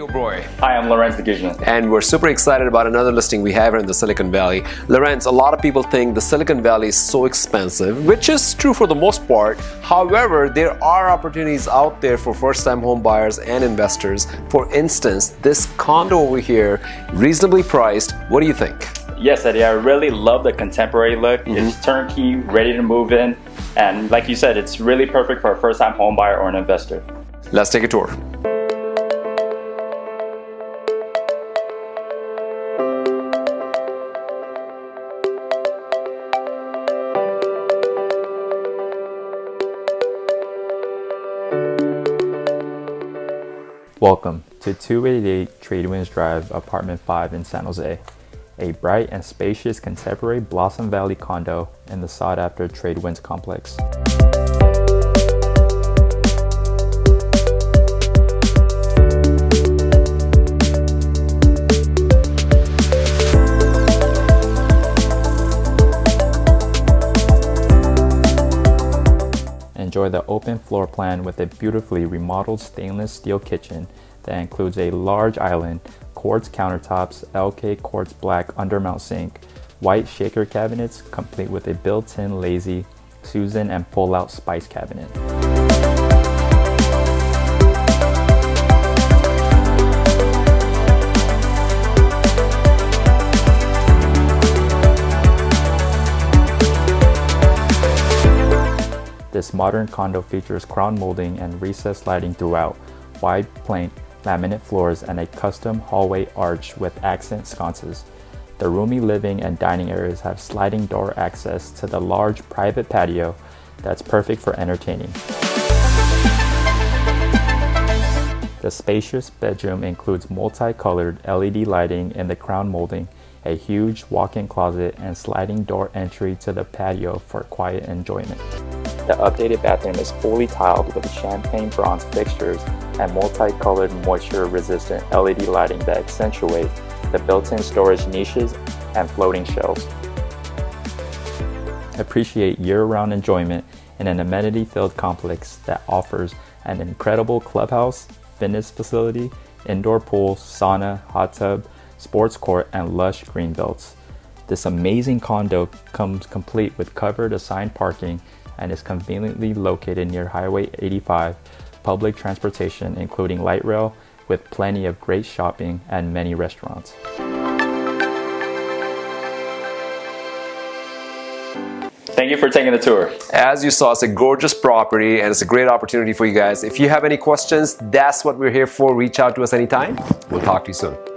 Boy. Hi, I'm Lorenz the Guzman. And we're super excited about another listing we have here in the Silicon Valley. Lorenz, a lot of people think the Silicon Valley is so expensive, which is true for the most part. However, there are opportunities out there for first-time home buyers and investors. For instance, this condo over here, reasonably priced. What do you think? Yes, Eddie, I really love the contemporary look. It's turnkey, ready to move in. And like you said, it's really perfect for a first-time home buyer or an investor. Let's take a tour. Welcome to 288 Tradewinds Drive, Apartment 5 in San Jose, a bright and spacious contemporary Blossom Valley condo in the sought-after Tradewinds complex. Enjoy the open floor plan with a beautifully remodeled stainless steel kitchen that includes a large island, quartz countertops, Elkay Quartz black undermount sink, white shaker cabinets complete with a built-in lazy Susan and pull-out spice cabinet. This modern condo features crown molding and recessed lighting throughout, wide plank laminate floors, and a custom hallway arch with accent sconces. The roomy living and dining areas have sliding door access to the large private patio that's perfect for entertaining. The spacious bedroom includes multicolored LED lighting in the crown molding, a huge walk-in closet, and sliding door entry to the patio for quiet enjoyment. The updated bathroom is fully tiled with champagne bronze fixtures and multicolored moisture-resistant LED lighting that accentuate the built-in storage niches and floating shelves. Appreciate year-round enjoyment in an amenity-filled complex that offers an incredible clubhouse, fitness facility, indoor pool, sauna, hot tub, sports court, and lush green belts. This amazing condo comes complete with covered assigned parking and is conveniently located near Highway 85, public transportation including light rail, with plenty of great shopping and many restaurants. Thank you for taking the tour. As you saw, it's a gorgeous property and it's a great opportunity for you guys. If you have any questions, that's what we're here for. Reach out to us anytime. We'll talk to you soon.